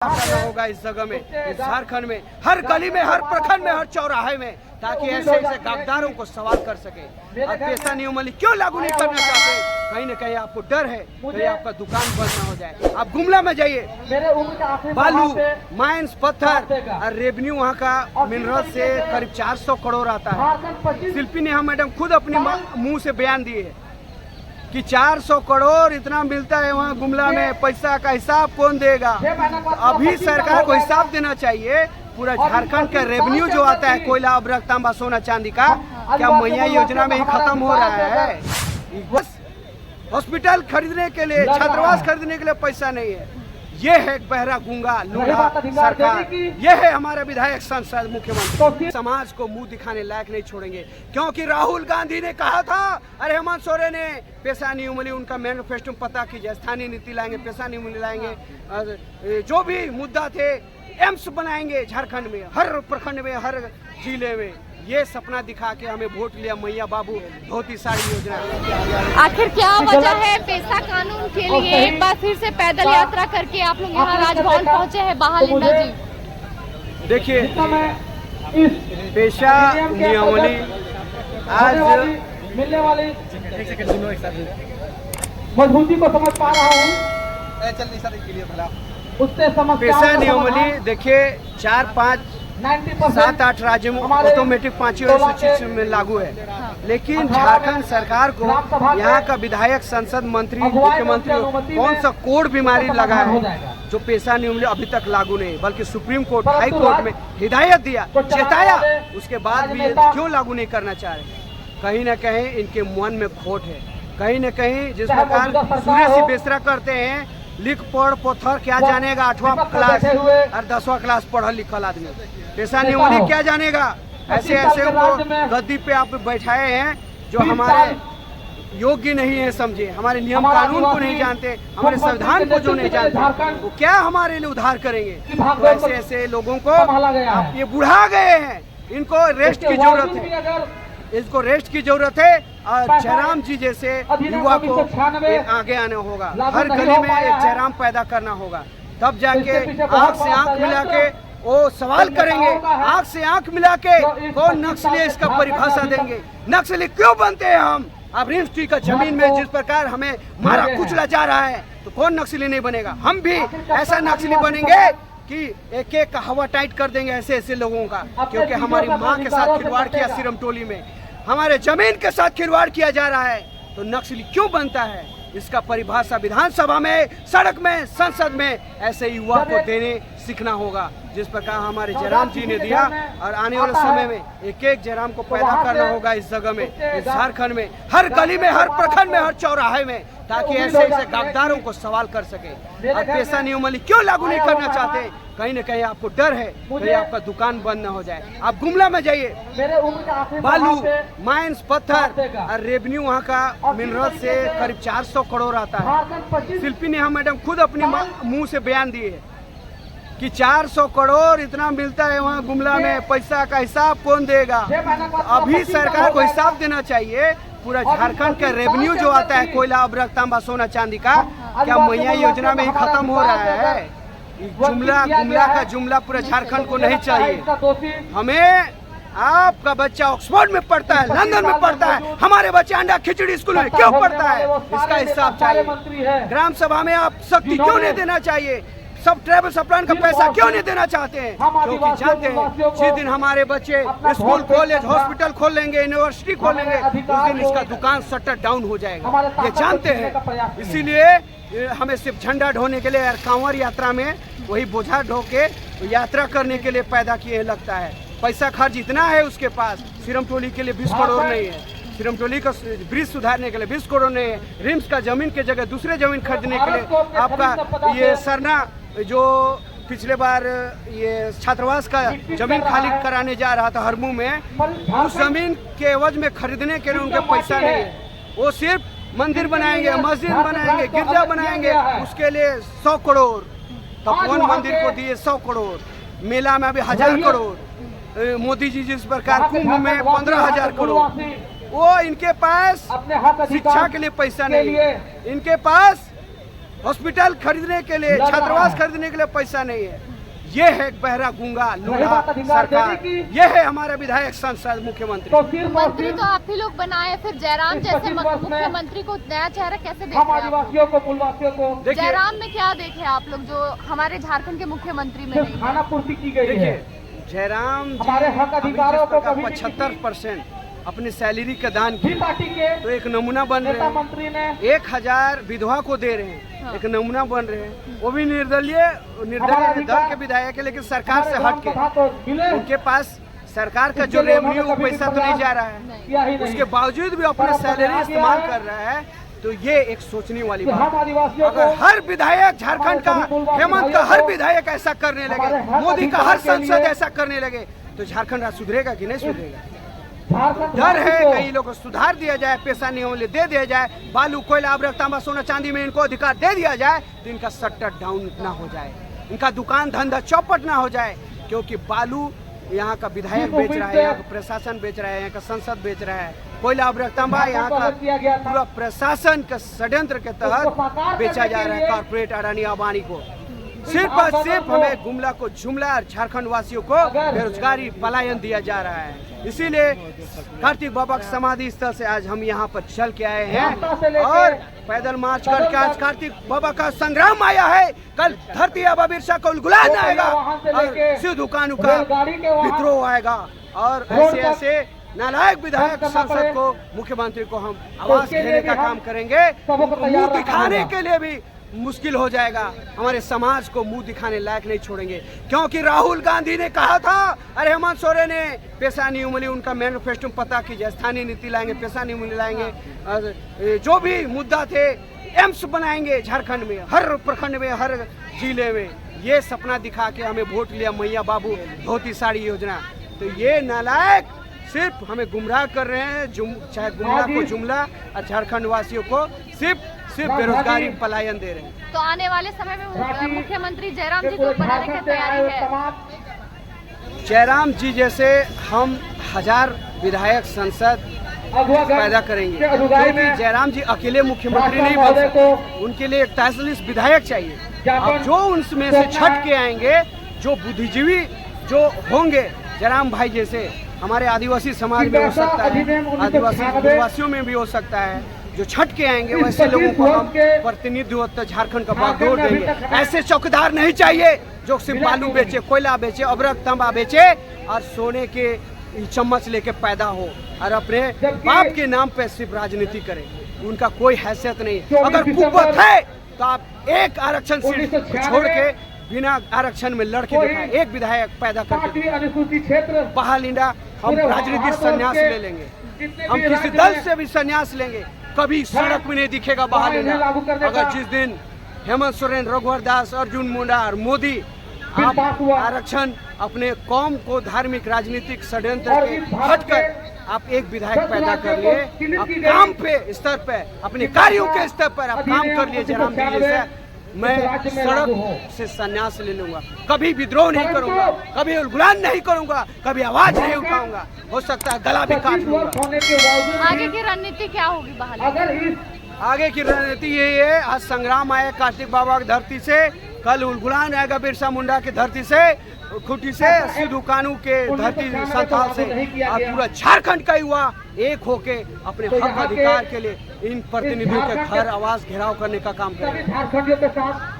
करना होगा इस जगह में, इस झारखंड में, हर गली में, हर प्रखंड में, हर चौराहे में, ताकि ऐसे ऐसे गद्दारों को सवाल कर सके। और पेशा नियमावली क्यों लागू नहीं करना चाहते? कहीं न कहीं आपको डर है कहीं आपका दुकान बंद ना हो जाए। आप गुमला में जाइए, बालू, माइंस, पत्थर और रेवेन्यू वहाँ का मिनरल से करीब 400 करोड़ आता है। शिल्पी नेहा मैडम खुद अपने मुंह से बयान दिए है कि 400 करोड़ इतना मिलता है वहाँ गुमला में, पैसा का हिसाब कौन देगा? अभी सरकार को हिसाब देना चाहिए। पूरा झारखंड का रेवेन्यू जो आता है, कोयला, अभ्रक, तांबा, सोना, चांदी का, क्या मैया योजना में ही खत्म हो रहा है? बस हॉस्पिटल खरीदने के लिए, छात्रावास खरीदने के लिए पैसा नहीं है। ये है बहरा गूंगा लूढ़ा सरकार, ये है हमारे विधायक, सांसद, मुख्यमंत्री। समाज को मुंह दिखाने लायक नहीं छोड़ेंगे, क्योंकि राहुल गांधी ने कहा था, अरे हेमंत सोरेन ने पेशा नियमावली, उनका मैनिफेस्टो पता कीजिए, स्थानीय नीति लाएंगे, पेशा नियमावली लाएंगे, जो भी मुद्दा थे, एम्स बनाएंगे झारखंड में, हर प्रखंड में, हर जिले में। ये सपना दिखा के हमें वोट लिया मैया बाबू धोती साड़ी योजना। आखिर क्या वजह है पेशा कानून के लिए एक बार फिर से पैदल यात्रा करके आप लोग यहाँ राजभवन पहुँचे हैं बहालिंदा जी? देखिए, पेशा नियमावली आज मिलने वाली मजबूती को समझ पा रहा हूँ। पेशा नियमावली देखिए 4-5-7-8 राज्यों में ऑटोमेटिक 5वीं सूची में लागू है, लेकिन झारखंड सरकार को यहाँ का विधायक, संसद, मंत्री, मुख्यमंत्री कौन सा कोड बीमारी लगा है जो पेशा नियमावली अभी तक लागू नहीं, बल्कि सुप्रीम कोर्ट, हाई कोर्ट में हिदायत दिया, चेताया, उसके बाद भी क्यों लागू नहीं करना चाह रहे? कहीं न कहीं इनके मन में खोट है। कहीं न कहीं जिस प्रकार सूर्य से बेसरा करते हैं, लिख पढ़ पत्थर क्या जानेगा 8वां क्लास और 10वां क्लास पढ़ल लिखल आदमी, पेशा नियमावली क्या जानेगा? ऐसे ऐसे गद्दी पे आप बैठाए हैं जो हमारे योग्य नहीं है, समझे, हमारे नियम कानून को नहीं जानते, हमारे संविधान को जो नहीं जानते, वो क्या हमारे लिए उद्धार करेंगे? तो ऐसे ऐसे लोगों को आप ये बुढ़ा गए हैं, इनको रेस्ट की जरूरत है, इसको रेस्ट की जरूरत है। और जयराम जी जैसे युवा को आगे आना होगा, हर गली में एक जयराम पैदा करना होगा, तब जाके आंख से आंख मिला के वो सवाल करेंगे। आंख से आंख मिला के कौन नक्सली है इसका परिभाषा देंगे। नक्सली क्यों बनते हैं हम? अब रिम्स ट्री का जमीन में जिस प्रकार हमें मारा कुचला जा रहा है, तो कौन नक्सली नहीं बनेगा? हम भी ऐसा नक्सली बनेंगे कि एक एक का हवा टाइट कर देंगे ऐसे ऐसे लोगों का, क्योंकि हमारी माँ के साथ खिलवाड़ किया सिरम टोली में, हमारे जमीन के साथ खिलवाड़ किया जा रहा है, तो नक्सली क्यों बनता है? इसका परिभाषा विधानसभा में, सड़क में, संसद में ऐसे युवा को देने सीखना होगा, जिस प्रकार हमारे जयराम जी ने दिया। और आने वाले समय में एक एक जयराम को पैदा करना होगा इस जगह में, इस झारखंड में, हर गली में, हर प्रखंड में, हर चौराहे में, ताकि ऐसे ऐसे गद्दारों को सवाल कर सके। और पेशा नियमावली क्यों लागू नहीं करना चाहते? कहीं न कहीं आपको डर है कहीं आपका दुकान बंद ना हो जाए। आप गुमला में जाइए, बालू, माइंस, पत्थर और रेवेन्यू वहाँ का मिनरल से करीब 400 करोड़ आता है। शिल्पी नेहा मैडम खुद अपने मुंह से बयान दिए है कि 400 करोड़ इतना मिलता है वहाँ गुमला में, पैसा का हिसाब कौन देगा? अभी सरकार को हिसाब देना चाहिए। पूरा झारखंड का रेवेन्यू जो आता है, कोयला, अभ्रक, तांबा, सोना, चांदी का, क्या मैया योजना में ही खत्म हो रहा है? जुमला गुमला का जुमला पूरा झारखंड को नहीं चाहिए। हमें, आपका बच्चा ऑक्सफोर्ड में पढ़ता है, लंदन में पढ़ता है, हमारे बच्चे अंडा खिचड़ी स्कूल में क्यों पढ़ता है? इसका हिसाब चाहिए। ग्राम सभा में आप शक्ति क्यों नहीं देना चाहिए? सब ट्रैवल सप्लान का पैसा क्यों नहीं देना चाहते हैं? क्योंकि जानते हैं जिस दिन हमारे बच्चे स्कूल, कॉलेज, हॉस्पिटल खोल लेंगे, यूनिवर्सिटी खोल लेंगे, उस दिन इसका दुकान शटर डाउन हो जाएगा, ये जानते हैं। इसीलिए हमें सिर्फ झंडा ढोने के लिए और कांवड़ यात्रा में वही बोझा ढो के यात्रा करने के लिए पैदा किए लगता है। पैसा खर्च इतना है उसके पास, सिरम टोली के लिए 20 करोड़ नहीं है, सिरम टोली का ब्रिज सुधारने के लिए 20 करोड़ नहीं है, रिम्स का जमीन की जगह दूसरे जमीन खरीदने के लिए आपका ये सरना जो पिछले बार ये छात्रावास का जमीन खाली कराने जा रहा था हरमू में, उस जमीन के एवज में खरीदने के लिए उनके पैसा नहीं है। वो सिर्फ मंदिर बनाएंगे, मस्जिद बनाएंगे, गिरजा बनाएंगे, उसके लिए 100 करोड़। तो कौन मंदिर को दिए 100 करोड़? मेला में अभी 1000 करोड़, मोदी जी जिस प्रकार कुंभ में 15,000 करोड़, वो इनके पास शिक्षा के लिए पैसा नहीं है, इनके पास हॉस्पिटल खरीदने के लिए, छात्रावास खरीदने के लिए पैसा नहीं है। ये है एक बहरा गूंगा लूढ़ा सरकार, ये है हमारा विधायक सांसद मुख्यमंत्री। मंत्री तो आप ही लोग बनाए, फिर जयराम जैसे मुख्यमंत्री को नया चेहरा कैसे देख हम रहे हैं? आदिवासियों को, मूलवासियों को जयराम में क्या देखे आप लोग जो हमारे झारखंड के मुख्यमंत्री में नहीं? खाना पूर्ति की गई है। देखिए जयराम हमारे हक अधिकारों को कभी 75% अपनी सैलरी का दान भी किया, पार्टी के तो एक नमूना बन रहे नेता हैं। मंत्री ने 1000 विधवा को दे रहे हैं, हाँ। एक नमूना बन रहे हैं। वो भी निर्दलीय दल के विधायक है, लेकिन सरकार से हट के तो मिले उनके पास सरकार का जो रेवेन्यू वो पैसा तो नहीं जा रहा है, किया ही नहीं। उसके बावजूद भी अपना सैलरी इस्तेमाल कर रहा है। तो ये एक सोचने वाली कि बात हम है। आदिवासियों अगर को हर विधायक झारखंड का, हेमंत का हर विधायक ऐसा करने लगे, मोदी का हर सांसद ऐसा करने लगे, तो झारखंड आज सुधरेगा कि नहीं सुधरेगा? झारखंड डर है कई लोगों को सुधार दिया जाए, पैसा नहीं होने दे दिया जाए, बालू कोयला अबरक तांबा सोना चांदी में इनको अधिकार दे दिया जाए, तो इनका शटर डाउन ना हो जाए, इनका दुकान धंधा चौपट ना हो जाए। क्योंकि बालू यहाँ का विधायक बेच रहा है, यहाँ का प्रशासन बेच रहा है, यहाँ का संसद बेच रहा है, कोयला अबरक तांबा यहाँ का पूरा प्रशासन के षड्यंत्र के तहत बेचा जा रहा है कॉर्पोरेट अडानी अंबानी को। सिर्फ और सिर्फ हमें गुमला को जुमला और झारखंड वासियों को बेरोजगारी पलायन दिया जा रहा है। इसीलिए कार्तिक बाबा के समाधि स्थल से आज हम यहाँ पर चल के आए हैं और पैदल मार्च करके आज कार्तिक बाबा का संग्राम आया है। कल धरती आबा बिरसा को उलगुलान आएगा और सिद्धू कानू का विद्रोह आएगा और ऐसे ऐसे नालायक विधायक सांसद को, मुख्यमंत्री को हम आवाज देने का काम करेंगे। मुंह दिखाने के लिए भी मुश्किल हो जाएगा, हमारे समाज को मुंह दिखाने लायक नहीं छोड़ेंगे। क्योंकि राहुल गांधी ने कहा था, अरे हेमंत सोरेन ने पैसा नहीं उमली, उनका मैनिफेस्टो पता कीजिए, स्थानीय नीति लाएंगे, पैसा नहीं उमली लाएंगे, जो भी मुद्दा थे एम्स बनाएंगे झारखंड में, हर प्रखंड में, हर जिले में। ये सपना दिखा के हमें वोट लिया मैया बाबू धोती साड़ी योजना। तो ये नालायक सिर्फ हमें गुमराह कर रहे हैं, चाहे गुमला को जुमला और झारखंड वासियों को सिर्फ बेरोजगारी पलायन दे रहे हैं। तो आने वाले समय में मुख्यमंत्री जयराम जी को बनाने की तैयारी है? जयराम जी जैसे हम 1000 विधायक सांसद पैदा करेंगे, क्योंकि जयराम जी अकेले मुख्यमंत्री नहीं बन सकते, उनके लिए 43 विधायक चाहिए। अब जो उनमें से छट के आएंगे, जो बुद्धिजीवी जो होंगे जयराम भाई जैसे, हमारे आदिवासी समाज में हो सकता है, आदिवासियों में भी हो सकता है, जो छट के आएंगे वैसे लोगों को हम प्रतिनिधित्व झारखंड का बागडोर देंगे। ऐसे चौकीदार नहीं चाहिए जो सिर्फ बालू बेचे, कोयला बेचे, अबरक तांबा बेचे और सोने के चम्मच लेके पैदा हो और अपने बाप के नाम पे सिर्फ राजनीति करे। उनका कोई हैसियत नहीं। अगर कुव्वत है तो आप एक आरक्षण सीट छोड़ के बिना आरक्षण में लड़के दिखाएं, एक विधायक पैदा करके अनुसूचित क्षेत्र बहाल इंडा। हम राजनीतिक संन्यास ले लेंगे, हम किसी दल से भी संन्यास लेंगे, कभी सड़क में नहीं दिखेगा बहाल इंडा। अगर जिस दिन हेमंत सोरेन, रघुवर दास, अर्जुन मुंडा और मोदी आप आरक्षण अपने कौम को धार्मिक राजनीतिक षड्यंत्र के हटकर आप एक विधायक पैदा कर लिए, आप काम पे स्तर पे, अपने कार्यों के स्तर पर आप काम कर लिए जयराम जी जैसे, मैं सड़क से संन्यास ले लूंगा, कभी विद्रोह नहीं करूंगा, कभी उलगुलान नहीं करूंगा, कभी आवाज नहीं उठाऊंगा, हो सकता है गला भी काट लूंगा। आगे की रणनीति क्या होगी बहाल? आगे की रणनीति यही है, आज संग्राम आया कार्तिक बाबा की धरती से, कल उलगुलान आएगा बिरसा मुंडा की धरती से, खुटी से, सिद्धू कानू के धरती संथाल से, और पूरा झारखंड का युवा एक होके अपने हक अधिकार के लिए इन प्रतिनिधियों के घर आवाज घेराव करने का काम करेंगे। झारखंडियों के साथ